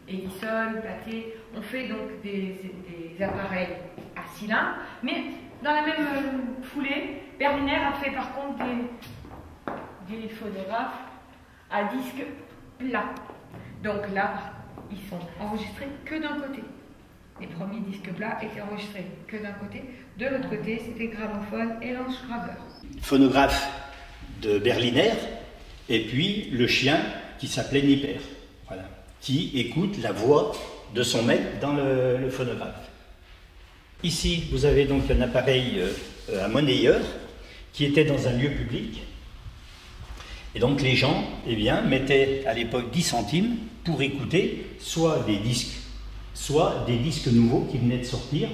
Edison, Pathé, ont fait donc des appareils à cylindre, mais dans la même foulée, Berliner a fait par contre des phonographes à disque plat. Donc là, ils sont enregistrés que d'un côté. Les premiers disques plats étaient enregistrés que d'un côté. De l'autre côté, c'était gramophone et lance-graveur. Phonographe de Berliner, et puis le chien qui s'appelait Nipper, voilà, qui écoute la voix de son maître dans le phonographe. Ici, vous avez donc un appareil à monnayeur qui était dans un lieu public. Et donc les gens, eh bien, mettaient à l'époque 10 centimes pour écouter soit des disques nouveaux qui venaient de sortir.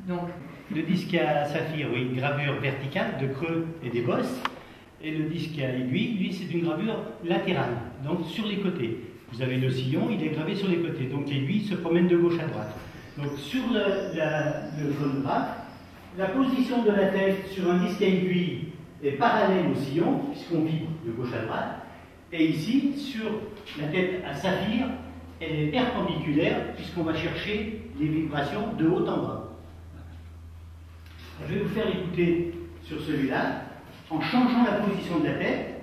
Donc le disque à saphir, oui, une gravure verticale de creux et des bosses. Et le disque à aiguille, lui, c'est une gravure latérale, donc sur les côtés. Vous avez le sillon, il est gravé sur les côtés, donc l'aiguille se promène de gauche à droite. Donc sur le phonographe, la position de la tête sur un disque à aiguille est parallèle au sillon, puisqu'on vibre de gauche à droite. Et ici, sur la tête à saphir, elle est perpendiculaire, puisqu'on va chercher les vibrations de haut en bas. Je vais vous faire écouter sur celui-là, en changeant la position de la tête,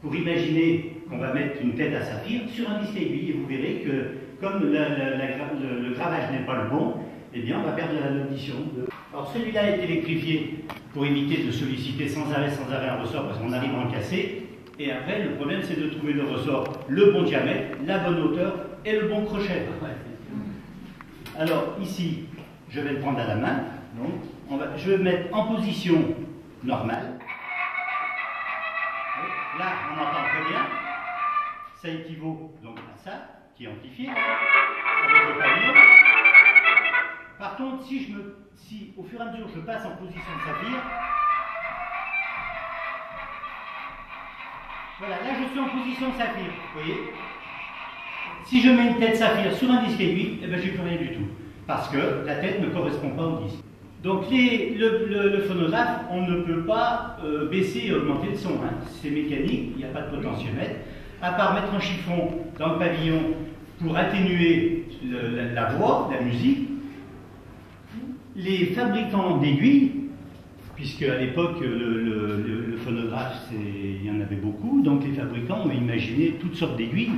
pour imaginer qu'on va mettre une tête à saphir sur un disque à aiguille, et vous verrez que, comme le gravage n'est pas le bon, eh bien, on va perdre l'audition. Alors celui-là est électrifié pour éviter de solliciter sans arrêt un ressort, parce qu'on arrive à en casser. Et après, le problème, c'est de trouver le ressort, le bon diamètre, la bonne hauteur et le bon crochet. Alors ici, je vais le prendre à la main. Donc, je vais me mettre en position normale. Là, on entend très bien. Ça équivaut donc à ça, qui est amplifié, avec le pavillon. Par contre, si au fur et à mesure je passe en position de saphir, voilà, là je suis en position de saphir, vous voyez. Si je mets une tête saphir sur un disque aiguille, eh ben, j'ai plus rien du tout, parce que la tête ne correspond pas au disque. Donc le phonographe, on ne peut pas baisser et augmenter le son, hein. C'est mécanique, il n'y a pas de potentiomètre, à part mettre un chiffon dans le pavillon pour atténuer la voix, la musique. Les fabricants d'aiguilles, puisque à l'époque le phonographe, il y en avait beaucoup, donc les fabricants ont imaginé toutes sortes d'aiguilles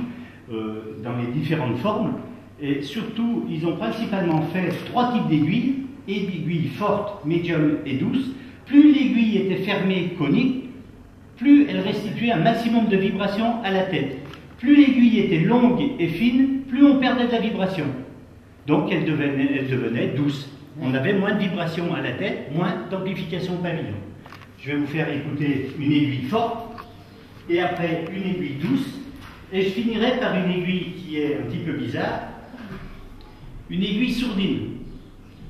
dans les différentes formes, et surtout ils ont principalement fait 3 types d'aiguilles, et d'aiguilles fortes, médium et douces. Plus l'aiguille était fermée, conique, plus elle restituait un maximum de vibration à la tête. Plus l'aiguille était longue et fine, plus on perdait de la vibration. Donc elle devenait douce. On avait moins de vibration à la tête, moins d'amplification au pavillon. Je vais vous faire écouter une aiguille forte, et après une aiguille douce, et je finirai par une aiguille qui est un petit peu bizarre, une aiguille sourdine.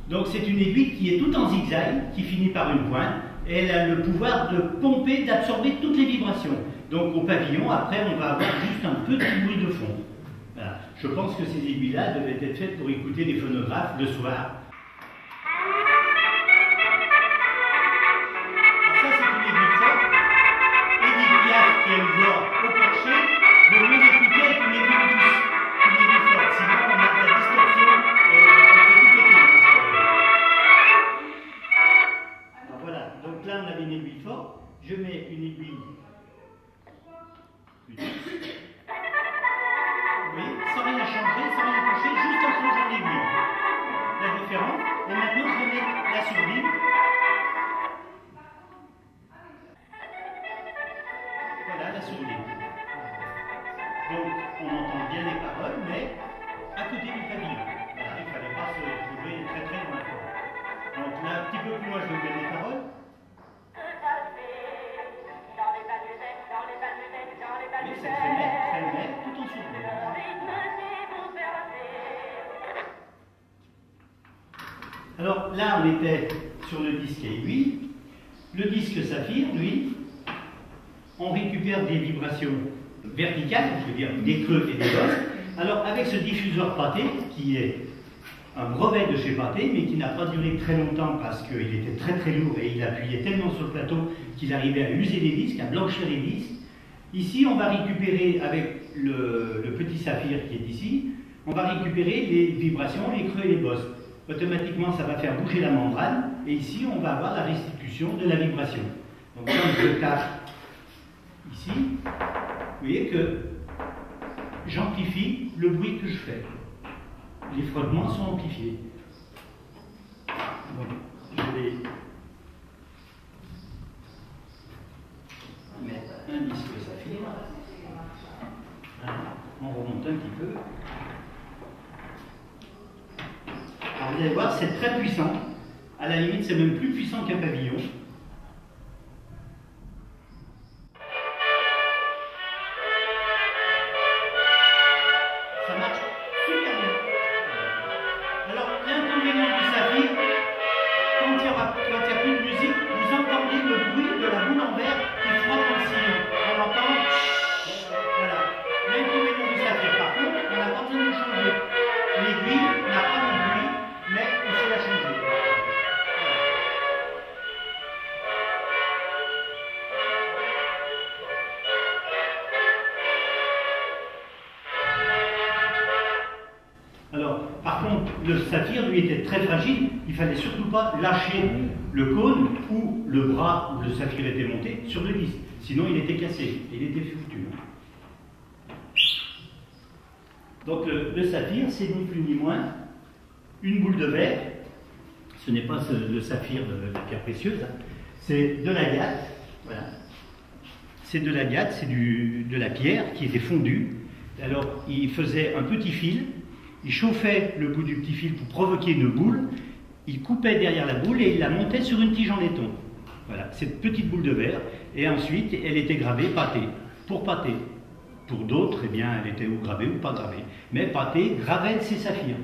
Donc c'est une aiguille qui est toute en zigzag, qui finit par une pointe, et elle a le pouvoir de pomper, d'absorber toutes les vibrations. Donc au pavillon, après, on va avoir juste un petit bruit de fond. Voilà. Je pense que ces aiguilles-là devaient être faites pour écouter les phonographes le soir. Alors ça, c'est une aiguille forte. Edith Piaf, qui a une voix au perché, vaut mieux l'écouter avec une aiguille douce, une aiguille forte. Sinon, on a de la distorsion et on fait tout péter. Alors voilà, donc là, on avait une aiguille forte. Je mets une aiguille plus douce. Oui, sans rien changer, sans rien toucher, juste en changeant l'aiguille. La différence. Et maintenant, je vais mettre la sourdine. Voilà, la sourdine. Donc, on entend bien les paroles, mais à côté du pavillon. Voilà, il ne fallait pas se trouver très très loin. Donc là, un petit peu plus loin, je vais mettre les paroles. Oui, c'est très net, tout en sourdine. Alors là, on était sur le disque à aiguille. Le disque saphir, lui, on récupère des vibrations verticales, je veux dire des creux et des bosses. Alors avec ce diffuseur Pathé, qui est un brevet de chez Pathé, mais qui n'a pas duré très longtemps parce qu'il était très très lourd et il appuyait tellement sur le plateau qu'il arrivait à user les disques, à blanchir les disques. Ici, on va récupérer avec le petit saphir qui est ici, on va récupérer les vibrations, les creux et les bosses. Automatiquement, ça va faire bouger la membrane, et ici, on va avoir la restitution de la vibration. Donc, quand je tape ici, vous voyez que j'amplifie le bruit que je fais. Les frottements sont amplifiés. Donc, je vais mettre un disque saphir. On remonte un petit peu. Alors vous allez voir, c'est très puissant. À la limite, c'est même plus puissant qu'un pavillon. Ça marche super bien. Alors, l'inconvénient du saphir, quand il n'y a plus de musique, vous entendez le bruit de la boule en verre qui frotte dans le sillon. On entend. Voilà. L'inconvénient du saphir, par contre, on n'a pas besoin de changer. L'aiguille n'a pas de bruit, mais il faut la changer. Alors, par contre, le saphir, lui, était très fragile. Il ne fallait surtout pas lâcher le cône ou le bras où le saphir était monté sur le disque. Sinon, il était cassé. Il était foutu. Donc, le saphir, c'est ni plus ni moins une boule de verre. Ce n'est pas le saphir de la pierre précieuse. Hein. C'est de l'agate. Voilà. C'est de l'agate, c'est de la pierre qui était fondue. Alors, il faisait un petit fil. Il chauffait le bout du petit fil pour provoquer une boule, il coupait derrière la boule et il la montait sur une tige en laiton. Voilà, cette petite boule de verre, et ensuite elle était gravée pâté, pour pâté. Pour d'autres, eh bien, elle était ou gravée ou pas gravée. Mais pâté gravait ses saphirs.